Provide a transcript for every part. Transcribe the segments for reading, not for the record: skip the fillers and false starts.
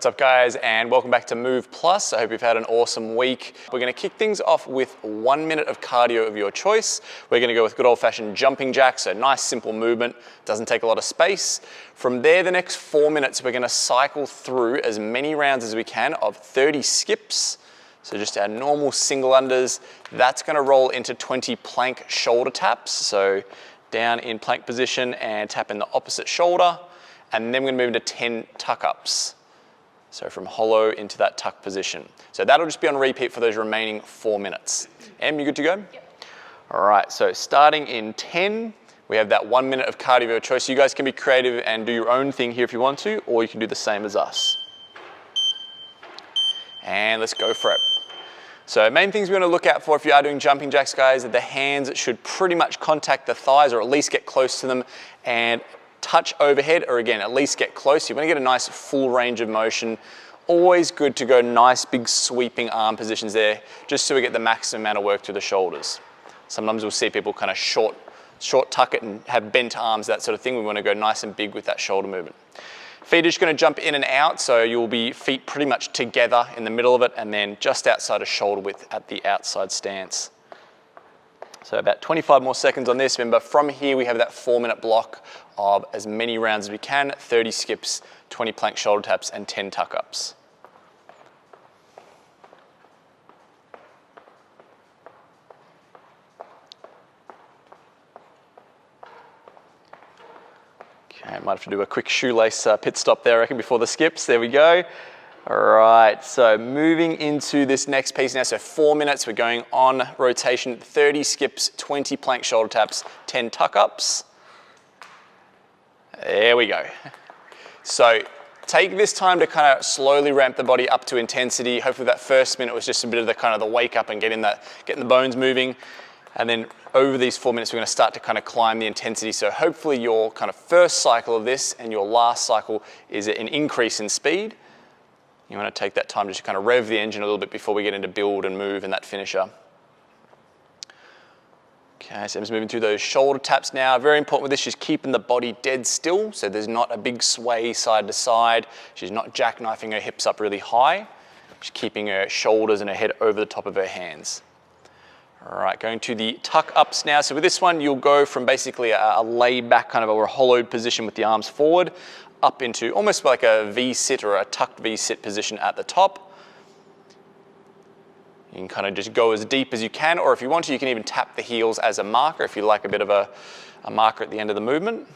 What's up guys, and welcome back to Move Plus. I hope you've had an awesome week. We're gonna kick things off with 1 minute of cardio of your choice. We're gonna go with good old fashioned jumping jacks, so nice simple movement, doesn't take a lot of space. From there, the next 4 minutes, we're gonna cycle through as many rounds as we can of 30 skips. So just our normal single unders. That's gonna roll into 20 plank shoulder taps. So down in plank position and tap in the opposite shoulder. And then we're gonna move into 10 tuck ups. So from hollow into that tuck position. So that'll just be on repeat for those remaining 4 minutes. Em, you good to go? Yep. All right, so starting in 10, we have that 1 minute of cardio of your choice. You guys can be creative and do your own thing here if you want to, or you can do the same as us. And let's go for it. So main things we want to look out for if you are doing jumping jacks, guys, that the hands should pretty much contact the thighs or at least get close to them and touch overhead, or again, at least get close. You want to get a nice full range of motion. Always good to go nice big sweeping arm positions there, just so we get the maximum amount of work through the shoulders. Sometimes we'll see people kind of short tuck it and have bent arms, that sort of thing. We want to go nice and big with that shoulder movement. Feet are just going to jump in and out, so you'll be feet pretty much together in the middle of it and then just outside of shoulder width at the outside stance. So about 25 more seconds on this. Remember, from here we have that 4 minute block of as many rounds as we can, 30 skips, 20 plank shoulder taps, and 10 tuck ups. Okay, might have to do a quick shoelace pit stop there, I reckon, before the skips. There we go. All right, so moving into this next piece now. So 4 minutes, we're going on rotation, 30 skips, 20 plank shoulder taps, 10 tuck ups. There we go. So take this time to kind of slowly ramp the body up to intensity. Hopefully that first minute was just a bit of the kind of the wake up and getting the bones moving. And then over these 4 minutes, we're going to start to kind of climb the intensity. So hopefully your kind of first cycle of this and your last cycle is an increase in speed. You want to take that time to just kind of rev the engine a little bit before we get into build and move and that finisher. Okay, so I'm just moving through those shoulder taps now. Very important with this, she's keeping the body dead still, so there's not a big sway side to side. She's not jackknifing her hips up really high. She's keeping her shoulders and her head over the top of her hands. All right, going to the tuck ups now. So with this one, you'll go from basically a laid back kind of or a hollowed position with the arms forward, up into almost like a V-sit or a tucked V-sit position at the top. You can kind of just go as deep as you can, or if you want to, you can even tap the heels as a marker if you like a bit of a marker at the end of the movement.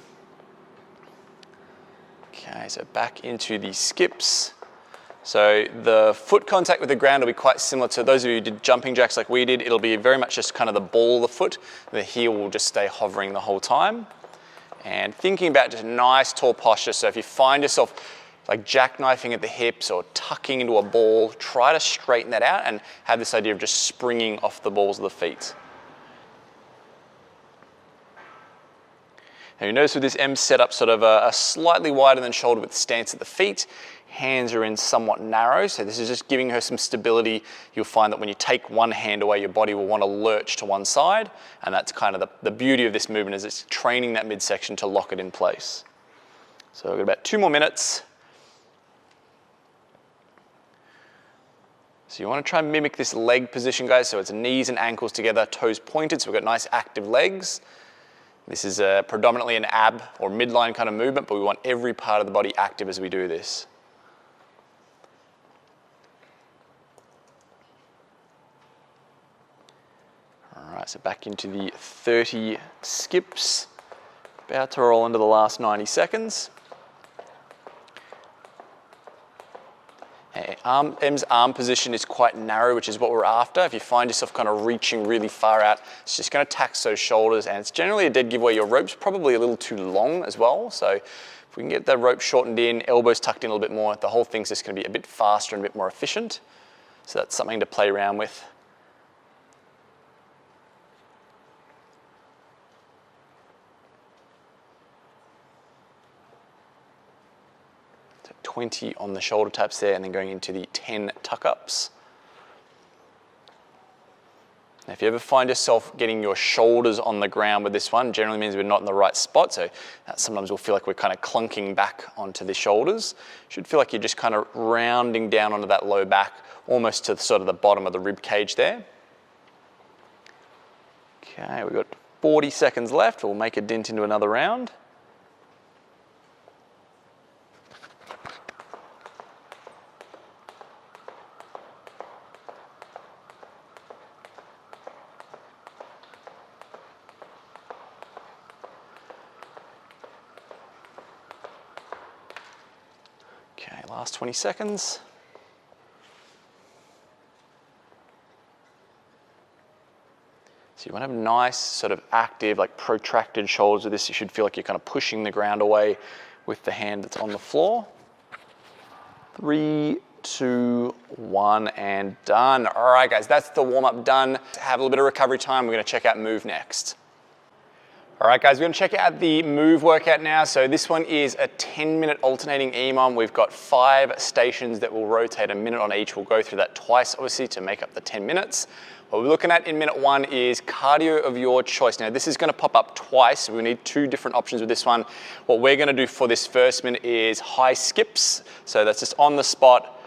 Okay, so back into the skips. So the foot contact with the ground will be quite similar to those of you who did jumping jacks like we did. It'll be very much just kind of the ball of the foot. The heel will just stay hovering the whole time. And thinking about just nice tall posture. So if you find yourself like jackknifing at the hips or tucking into a ball, try to straighten that out and have this idea of just springing off the balls of the feet. Now you notice with this M setup, sort of a slightly wider than shoulder width stance at the feet. Hands are in somewhat narrow, so this is just giving her some stability. You'll find that when you take one hand away, your body will want to lurch to one side, and that's kind of the beauty of this movement, is it's training that midsection to lock it in place. So we've got about 2 more minutes. So you want to try and mimic this leg position, guys, so it's knees and ankles together, toes pointed, so we've got nice active legs. This is predominantly an ab or midline kind of movement, but we want every part of the body active as we do this. All right, so back into the 30 skips. About to roll into the last 90 seconds. Em's arm position is quite narrow, which is what we're after. If you find yourself kind of reaching really far out, it's just going to tax those shoulders, and it's generally a dead giveaway. Your rope's probably a little too long as well, so if we can get the rope shortened in, elbows tucked in a little bit more, the whole thing's just going to be a bit faster and a bit more efficient. So that's something to play around with. So 20 on the shoulder taps there, and then going into the 10 tuck ups. Now, if you ever find yourself getting your shoulders on the ground with this one, generally means we're not in the right spot. So sometimes we'll feel like we're kind of clunking back onto the shoulders. Should feel like you're just kind of rounding down onto that low back, almost to sort of the bottom of the rib cage there. Okay, we've got 40 seconds left. We'll make a dent into another round. Okay, last 20 seconds. So you want to have nice, sort of active, like protracted shoulders with this. You should feel like you're kind of pushing the ground away with the hand that's on the floor. 3, 2, 1, and done. All right, guys, that's the warm-up done. Have a little bit of recovery time. We're going to check out MOV next. All right, guys, we're going to check out the MOV workout now. So this one is a 10-minute alternating EMOM. We've got 5 stations that will rotate a minute on each. We'll go through that twice, obviously, to make up the 10 minutes. What we're looking at in minute 1 is cardio of your choice. Now, this is going to pop up twice. So we need 2 different options with this one. What we're going to do for this first minute is high skips. So that's just on the spot,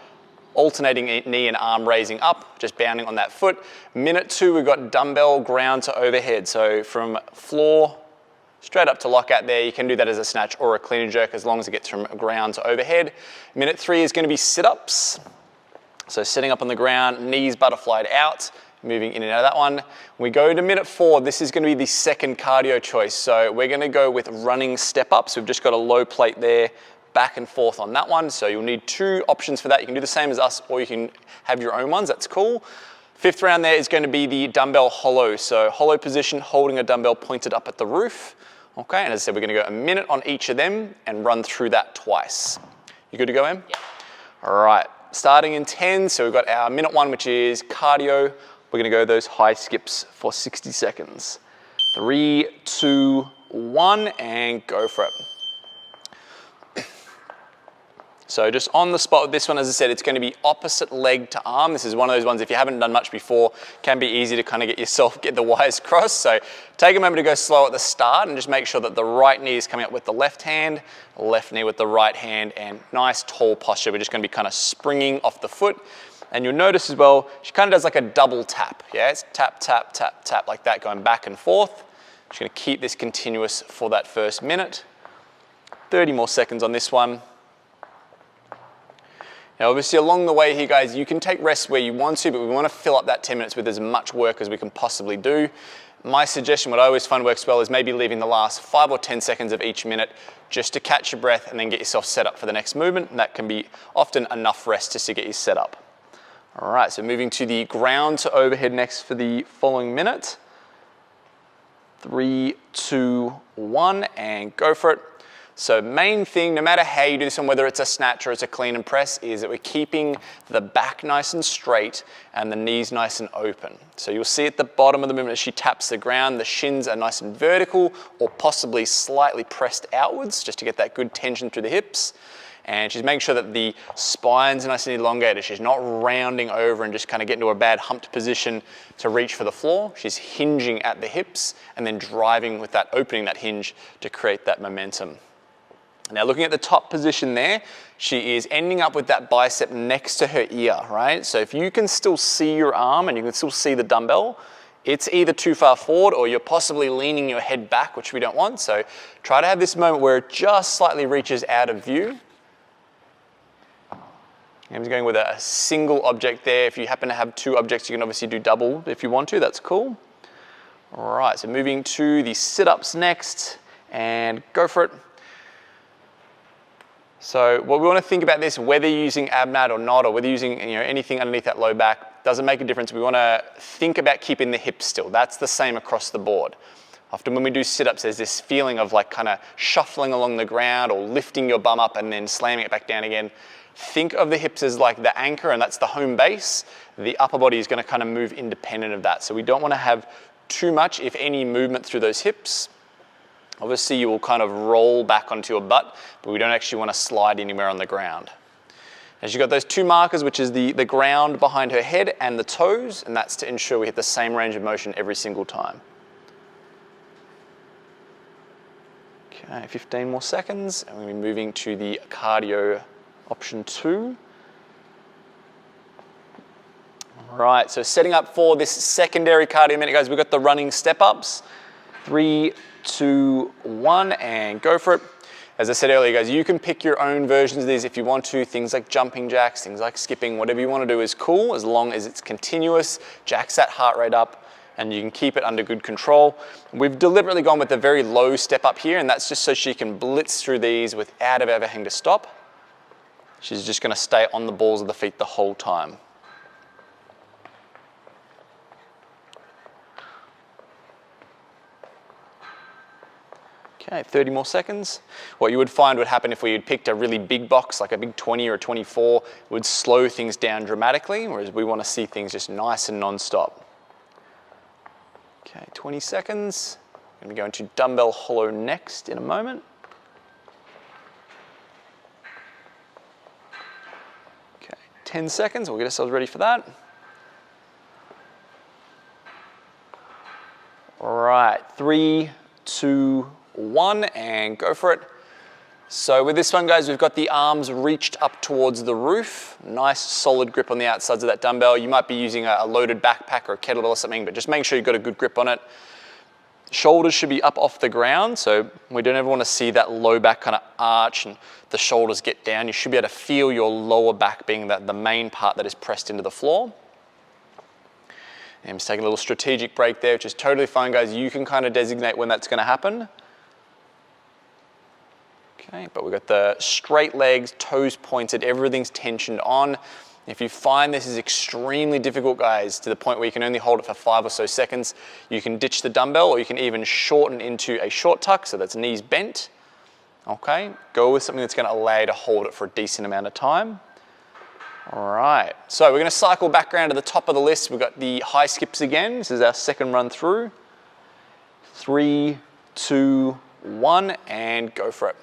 alternating knee and arm raising up, just bounding on that foot. Minute 2, we've got dumbbell ground to overhead. So from floor straight up to lockout there. You can do that as a snatch or a clean and jerk as long as it gets from ground to overhead. Minute 3 is going to be sit-ups. So sitting up on the ground, knees butterflied out, moving in and out of that one. We go to minute 4, this is going to be the second cardio choice. So we're going to go with running step-ups. We've just got a low plate there, back and forth on that one. So you'll need 2 options for that. You can do the same as us, or you can have your own ones. That's cool. 5th round there is going to be the dumbbell hollow. So hollow position, holding a dumbbell pointed up at the roof. Okay, and as I said, we're going to go a minute on each of them and run through that twice. You good to go, Em? Yeah. All right, starting in 10. So we've got our minute 1, which is cardio. We're going to go those high skips for 60 seconds. 3, 2, 1, and go for it. So just on the spot with this one, as I said, it's going to be opposite leg to arm. This is one of those ones, if you haven't done much before, can be easy to kind of get the wires crossed. So take a moment to go slow at the start and just make sure that the right knee is coming up with the left hand, left knee with the right hand, and nice tall posture. We're just going to be kind of springing off the foot. And you'll notice as well, she kind of does like a double tap. Yeah, it's tap, tap, tap, tap, like that, going back and forth. Just going to keep this continuous for that first minute. 30 more seconds on this one. Now, obviously, along the way here, guys, you can take rests where you want to, but we want to fill up that 10 minutes with as much work as we can possibly do. My suggestion, what I always find works well, is maybe leaving the last 5 or 10 seconds of each minute just to catch your breath and then get yourself set up for the next movement. And that can be often enough rest just to get you set up. All right, so moving to the ground to overhead next for the following minute. 3, 2, 1, and go for it. So main thing, no matter how you do this one, whether it's a snatch or it's a clean and press, is that we're keeping the back nice and straight and the knees nice and open. So you'll see at the bottom of the movement as she taps the ground, the shins are nice and vertical or possibly slightly pressed outwards just to get that good tension through the hips. And she's making sure that the spine's nice and elongated. She's not rounding over and just kind of getting to a bad humped position to reach for the floor. She's hinging at the hips and then driving with that, opening that hinge to create that momentum. Now looking at the top position there, she is ending up with that bicep next to her ear, right? So if you can still see your arm and you can still see the dumbbell, it's either too far forward or you're possibly leaning your head back, which we don't want. So try to have this moment where it just slightly reaches out of view. I'm going with a single object there. If you happen to have 2 objects, you can obviously do double if you want to, that's cool. All right, so moving to the sit-ups next and go for it. So what we want to think about this, whether you're using abnat or not, or whether you're using anything underneath that low back, doesn't make a difference. We want to think about keeping the hips still. That's the same across the board. Often when we do sit-ups, there's this feeling of like kind of shuffling along the ground or lifting your bum up and then slamming it back down again. Think of the hips as like the anchor, and that's the home base. The upper body is going to kind of move independent of that. So we don't want to have too much, if any, movement through those hips. Obviously, you will kind of roll back onto your butt, but we don't actually want to slide anywhere on the ground. And she's got those two markers, which is the ground behind her head and the toes, and that's to ensure we hit the same range of motion every single time. Okay, 15 more seconds, and we'll be moving to the cardio option 2. All right, so setting up for this secondary cardio minute, guys, we've got the running step-ups. 3, 2, 1, and go for it. As I said earlier, guys, you can pick your own versions of these if you want to. Things like jumping jacks, things like skipping, whatever you want to do is cool, as long as it's continuous, jacks that heart rate up, and you can keep it under good control. We've deliberately gone with a very low step up here, and that's just so she can blitz through these without ever having to stop. She's just going to stay on the balls of the feet the whole time. Okay, 30 more seconds. What you would find would happen if we had picked a really big box, like a big 20 or a 24, would slow things down dramatically, whereas we want to see things just nice and non-stop. Okay, 20 seconds. I'm going to go into dumbbell hollow next in a moment. Okay, 10 seconds. We'll get ourselves ready for that. All right, 3, 2, 1, and go for it. So with this one, guys, we've got the arms reached up towards the roof. Nice solid grip on the outsides of that dumbbell. You might be using a loaded backpack or a kettlebell or something, but just make sure you've got a good grip on it. Shoulders should be up off the ground, so we don't ever want to see that low back kind of arch and the shoulders get down. You should be able to feel your lower back being the main part that is pressed into the floor. And just take a little strategic break there, which is totally fine, guys. You can kind of designate when that's going to happen. Okay, but we've got the straight legs, toes pointed, everything's tensioned on. If you find this is extremely difficult, guys, to the point where you can only hold it for 5 or so seconds, you can ditch the dumbbell, or you can even shorten into a short tuck, so that's knees bent. Okay, go with something that's going to allow you to hold it for a decent amount of time. All right, so we're going to cycle back around to the top of the list. We've got the high skips again. This is our second run through. 3, 2, 1, and go for it.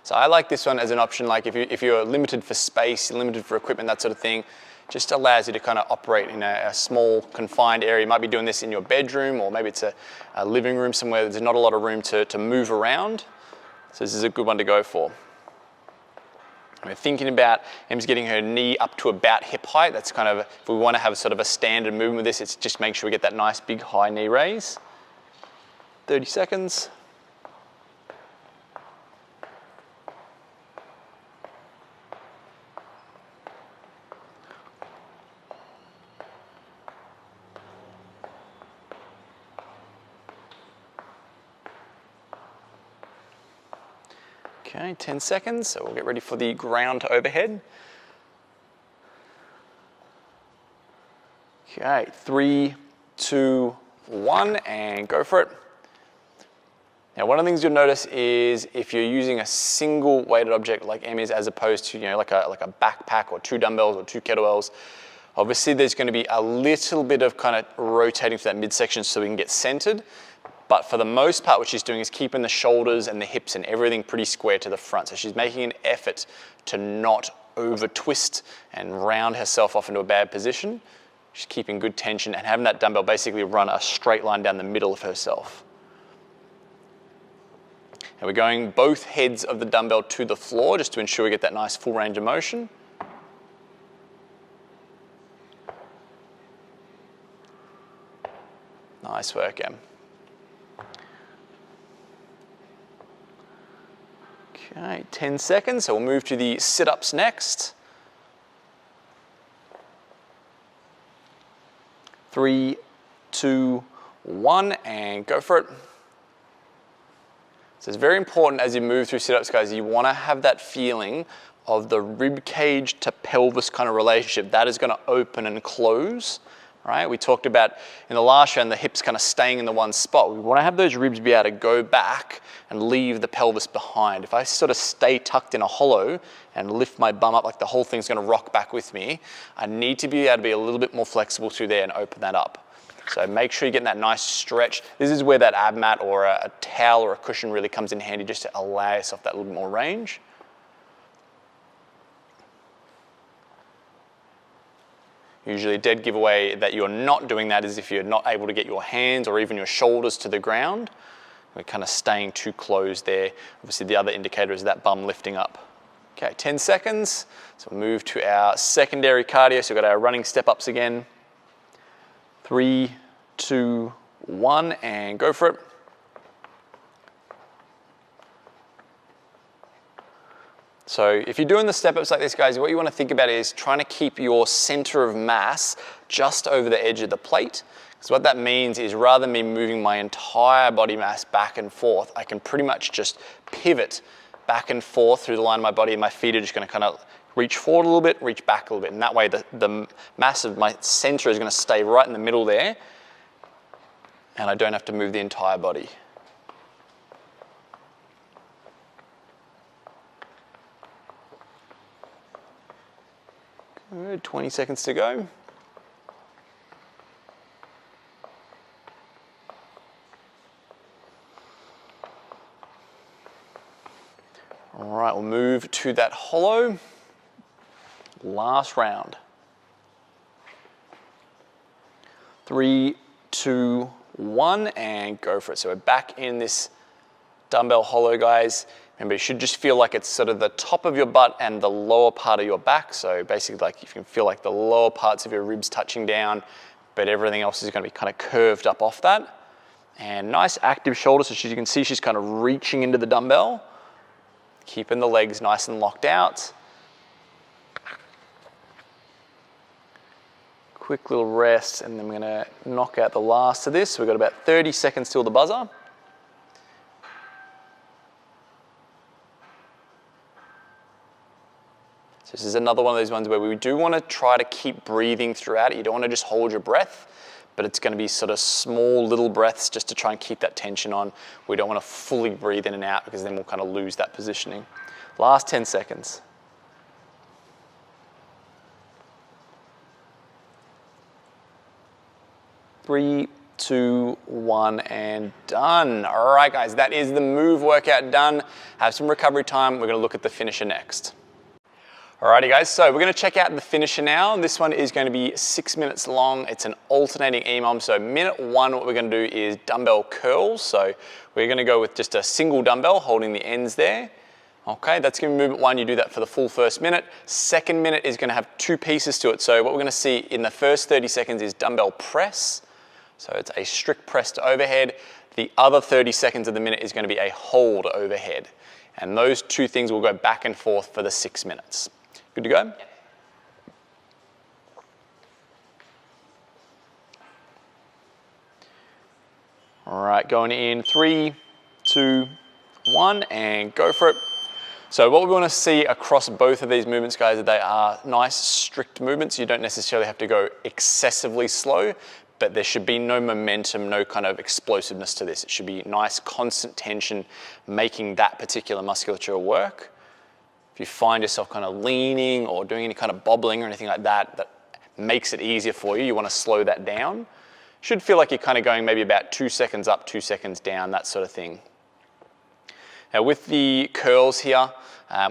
So I like this one as an option, like if you're limited for space, limited for equipment, that sort of thing, just allows you to kind of operate in a small confined area. You might be doing this in your bedroom, or maybe it's a living room somewhere there's not a lot of room to move around. So this is a good one to go for. We're thinking about Em's getting her knee up to about hip height. That's kind of, if we want to have sort of a standard movement with this, it's just make sure we get that nice big high knee raise. 30 seconds. Okay, 10 seconds, so we'll get ready for the ground to overhead. Okay, 3, 2, 1, and go for it. Now, one of the things you'll notice is if you're using a single weighted object like Em is, as opposed to, like a backpack or 2 dumbbells or 2 kettlebells, obviously there's going to be a little bit of kind of rotating to that midsection so we can get centered. But for the most part, what she's doing is keeping the shoulders and the hips and everything pretty square to the front. So she's making an effort to not over twist and round herself off into a bad position. She's keeping good tension and having that dumbbell basically run a straight line down the middle of herself. And we're going both heads of the dumbbell to the floor just to ensure we get that nice full range of motion. Nice work, Em. Okay, 10 seconds, so we'll move to the sit-ups next. 3, 2, 1, and go for it. So it's very important as you move through sit-ups, guys, you want to have that feeling of the rib cage to pelvis kind of relationship. That is going to open and close. Right? We talked about in the last round the hips kind of staying in the one spot. We want to have those ribs be able to go back and leave the pelvis behind. If I sort of stay tucked in a hollow and lift my bum up like the whole thing's going to rock back with me, I need to be able to be a little bit more flexible through there and open that up. So make sure you're getting that nice stretch. This is where that ab mat or a towel or a cushion really comes in handy, just to allow yourself that little bit more range. Usually a dead giveaway that you're not doing that is if you're not able to get your hands or even your shoulders to the ground. We're kind of staying too close there. Obviously the other indicator is that bum lifting up. Okay, 10 seconds. So we'll move to our secondary cardio. So we've got our running step-ups again. 3, 2, 1, and go for it. So if you're doing the step-ups like this, guys, what you want to think about is trying to keep your center of mass just over the edge of the plate. Because what that means is rather than me moving my entire body mass back and forth, I can pretty much just pivot back and forth through the line of my body, and my feet are just going to kind of reach forward a little bit, reach back a little bit. And that way the mass of my center is going to stay right in the middle there, and I don't have to move the entire body. Good, 20 seconds to go. All right, we'll move to that hollow. Last round. 3, 2, 1, and go for it. So we're back in this dumbbell hollow, guys. Remember, you should just feel like it's sort of the top of your butt and the lower part of your back. So basically, like you can feel like the lower parts of your ribs touching down, but everything else is going to be kind of curved up off that. And nice active shoulder. So as you can see, she's kind of reaching into the dumbbell, keeping the legs nice and locked out. Quick little rest, and then we're going to knock out the last of this. So we've got about 30 seconds till the buzzer. So this is another one of those ones where we do want to try to keep breathing throughout it. You don't want to just hold your breath, but it's going to be sort of small little breaths just to try and keep that tension on. We don't want to fully breathe in and out because then we'll kind of lose that positioning. Last 10 seconds. 3, 2, 1, and done. All right, guys, that is the move workout done. Have some recovery time. We're going to look at the finisher next. Alrighty, guys, so we're going to check out the finisher now. This one is going to be 6 minutes long. It's an alternating EMOM. So minute 1, what we're going to do is dumbbell curls. So we're going to go with just a single dumbbell holding the ends there. Okay, that's going to be movement 1. You do that for the full first minute. Second minute is going to have 2 pieces to it. So what we're going to see in the first 30 seconds is dumbbell press. So it's a strict press to overhead. The other 30 seconds of the minute is going to be a hold overhead. And those 2 things will go back and forth for the 6 minutes. Good to go? Yep. All right, going in 3, 2, 1, and go for it. So what we want to see across both of these movements, guys, is they are nice, strict movements. You don't necessarily have to go excessively slow, but there should be no momentum, no kind of explosiveness to this. It should be nice, constant tension, making that particular musculature work. If you find yourself kind of leaning or doing any kind of bobbling or anything like that, that makes it easier for you, you want to slow that down. Should feel like you're kind of going maybe about 2 seconds up, 2 seconds down, that sort of thing. Now with the curls here,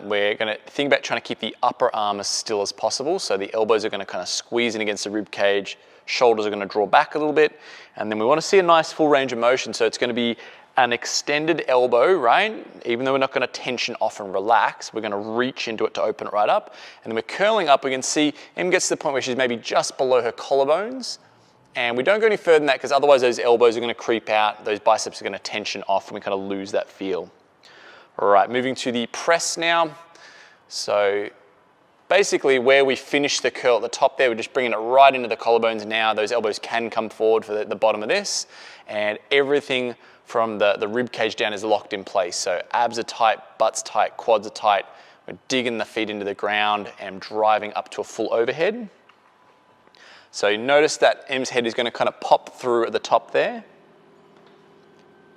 we're going to think about trying to keep the upper arm as still as possible. So the elbows are going to kind of squeeze in against the rib cage, shoulders are going to draw back a little bit, and then we want to see a nice full range of motion. So it's going to be an extended elbow, right? Even though we're not going to tension off and relax, we're going to reach into it to open it right up. And then we're curling up. We can see Em gets to the point where she's maybe just below her collarbones. And we don't go any further than that because otherwise those elbows are going to creep out. Those biceps are going to tension off and we kind of lose that feel. All right, moving to the press now. So basically where we finish the curl at the top there, we're just bringing it right into the collarbones now. Those elbows can come forward for the bottom of this. And everything from the rib cage down is locked in place. So abs are tight, butt's tight, quads are tight. We're digging the feet into the ground and driving up to a full overhead. So you notice that Em's head is going to kind of pop through at the top there.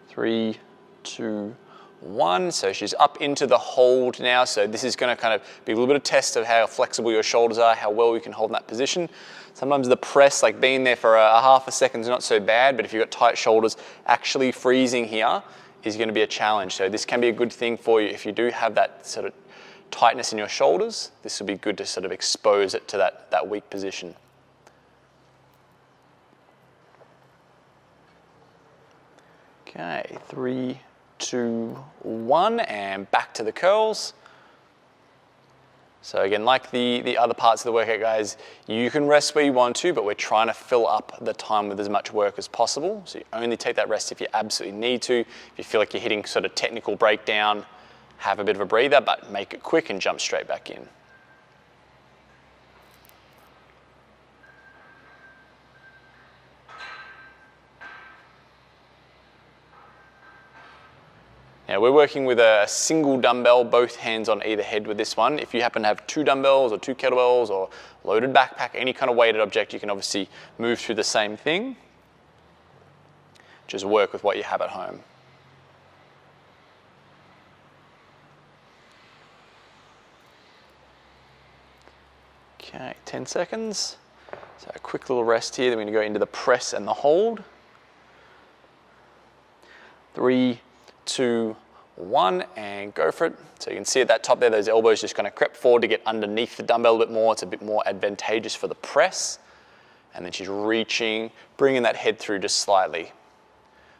3, 2, 1. So she's up into the hold now. So this is going to kind of be a little bit of test of how flexible your shoulders are, how well you can hold in that position. Sometimes the press, like being there for a half a second is not so bad, but if you've got tight shoulders, actually freezing here is going to be a challenge. So this can be a good thing for you if you do have that sort of tightness in your shoulders. This will be good to sort of expose it to that weak position. Okay, 3, 2, 1, and back to the curls. So again, like the other parts of the workout, guys, you can rest where you want to, but we're trying to fill up the time with as much work as possible. So you only take that rest if you absolutely need to. If you feel like you're hitting sort of technical breakdown, have a bit of a breather, but make it quick and jump straight back in. Now we're working with a single dumbbell, both hands on either head with this one. If you happen to have 2 dumbbells or 2 kettlebells or loaded backpack, any kind of weighted object, you can obviously move through the same thing. Just work with what you have at home. Okay, 10 seconds. So a quick little rest here, then we're going to go into the press and the hold. 3, 2, 1, and go for it. So you can see at that top there, those elbows just kind of crept forward to get underneath the dumbbell a bit more. It's a bit more advantageous for the press. And then she's reaching, bringing that head through just slightly.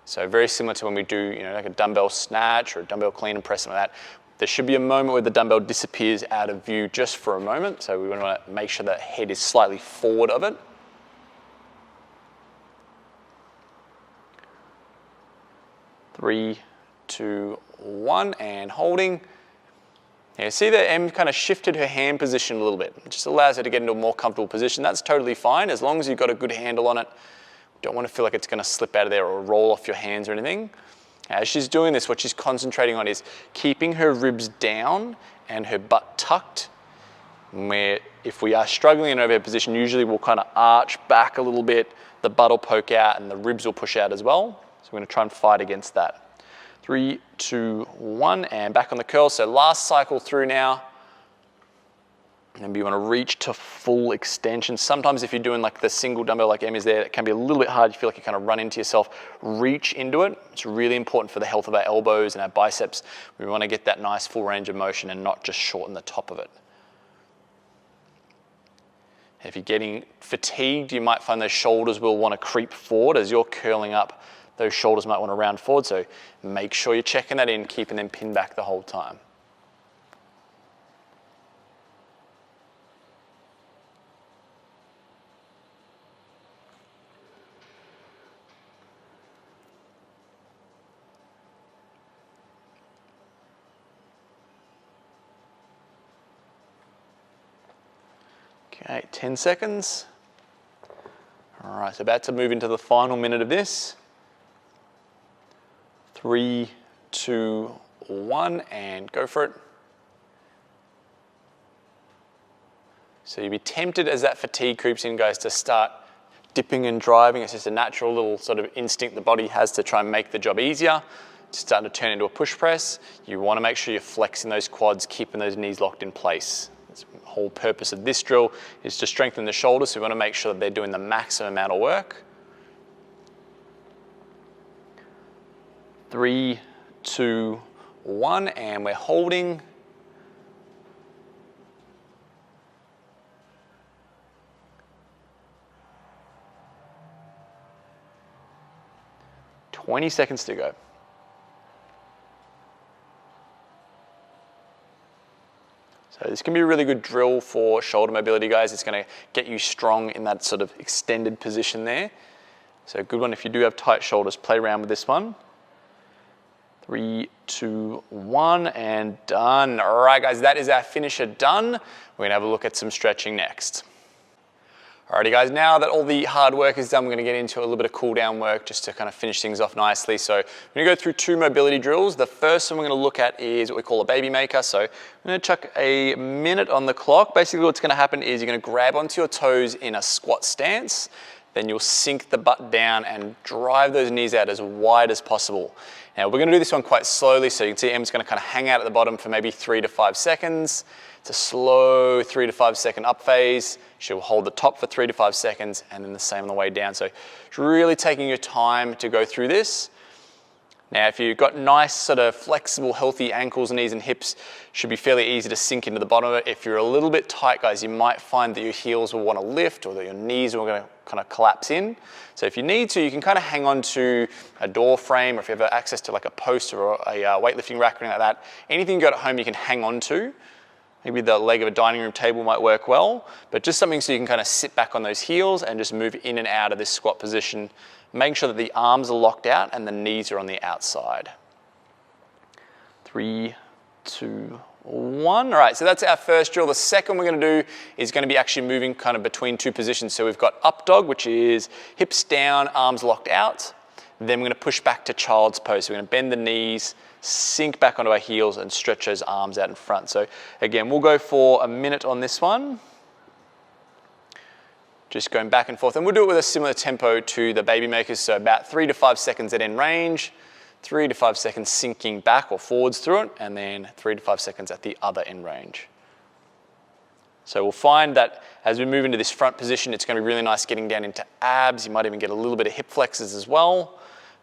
So very similar to when we do, like a dumbbell snatch or a dumbbell clean and press, something like that. There should be a moment where the dumbbell disappears out of view just for a moment. So we want to make sure that head is slightly forward of it. 3, 2, 1, and holding. You see that Em kind of shifted her hand position a little bit. It just allows her to get into a more comfortable position. That's totally fine as long as you've got a good handle on it. You don't want to feel like it's going to slip out of there or roll off your hands or anything. As she's doing this, what she's concentrating on is keeping her ribs down and her butt tucked. Where if we are struggling in overhead position, usually we'll kind of arch back a little bit, the butt will poke out and the ribs will push out as well. So we're going to try and fight against that. 3, 2, 1, and back on the curl. So last cycle through now. Maybe you want to reach to full extension. Sometimes if you're doing like the single dumbbell like Em is there, it can be a little bit hard. You feel like you kind of run into yourself. Reach into it. It's really important for the health of our elbows and our biceps. We want to get that nice full range of motion and not just shorten the top of it. If you're getting fatigued, you might find those shoulders will want to creep forward as you're curling up. Those shoulders might want to round forward, so make sure you're checking that in, keeping them pinned back the whole time. Okay, 10 seconds. All right, so about to move into the final minute of this. 3, 2, 1, and go for it. So you'd be tempted as that fatigue creeps in, guys, to start dipping and driving. It's just a natural little sort of instinct the body has to try and make the job easier. It's starting to turn into a push press. You want to make sure you're flexing those quads, keeping those knees locked in place. The whole purpose of this drill is to strengthen the shoulders, so we want to make sure that they're doing the maximum amount of work. 3, 2, 1, and we're holding. "20 seconds to go. So this can be a really good drill for shoulder mobility, guys. It's going to get you strong in that sort of extended position there. So a good one if you do have tight shoulders, play around with this one. 3, 2, 1, and done. All right, guys, that is our finisher done. We're gonna have a look at some stretching next. Alrighty, guys, now that all the hard work is done, we're gonna get into a little bit of cool down work just to kind of finish things off nicely. So we're gonna go through 2 mobility drills. The first one we're gonna look at is what we call a baby maker. So I'm gonna chuck a minute on the clock. Basically what's gonna happen is you're gonna grab onto your toes in a squat stance. then you'll sink the butt down and drive those knees out as wide as possible. Now we're gonna do this one quite slowly, so you can see Em's gonna kind of hang out at the bottom for maybe 3 to 5 seconds. It's a slow 3 to 5 second up phase. She'll hold the top for 3 to 5 seconds and then the same on the way down. So it's really taking your time to go through this. Now, if you've got nice sort of flexible, healthy ankles, knees and hips, should be fairly easy to sink into the bottom of it. If you're a little bit tight, guys, you might find that your heels will want to lift or that your knees are going to kind of collapse in. So if you need to, you can kind of hang on to a door frame, or if you have access to like a post or a weightlifting rack or anything like that. Anything you got at home you can hang on to. Maybe the leg of a dining room table might work well, but just something so you can kind of sit back on those heels and just move in and out of this squat position, making sure that the arms are locked out and the knees are on the outside. 3, 2, 1. All right, so that's our first drill. The second we're going to do is going to be actually moving kind of between two positions. So we've got up dog, which is hips down, arms locked out. Then we're going to push back to child's pose. So we're going to bend the knees, sink back onto our heels and stretch those arms out in front. So again, we'll go for a minute on this one. Just going back and forth, and we'll do it with a similar tempo to the baby makers, so about 3 to 5 seconds at end range, 3 to 5 seconds sinking back or forwards through it, and then 3 to 5 seconds at the other end range. So we'll find that as we move into this front position, it's going to be really nice getting down into abs. You might even get a little bit of hip flexors as well.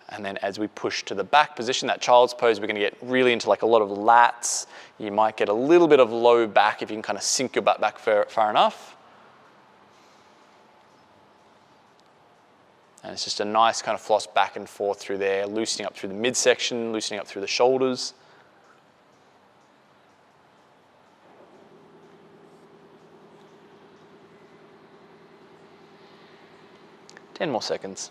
And then as we push to the back position, that child's pose, we're going to get really into like a lot of lats. You might get a little bit of low back if you can kind of sink your butt back far enough. And it's just a nice kind of floss back and forth through there, loosening up through the midsection, loosening up through the shoulders. Ten more seconds.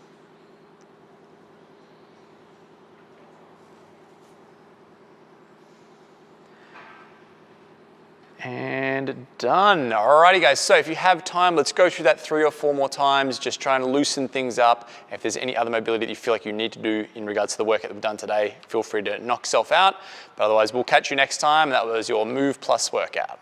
And done. Alrighty guys, so if you have time, let's go through that 3 or 4 more times, just trying to loosen things up. If there's any other mobility that you feel like you need to do in regards to the workout that we've done today, feel free to knock yourself out. But otherwise, we'll catch you next time. That was your Move Plus workout.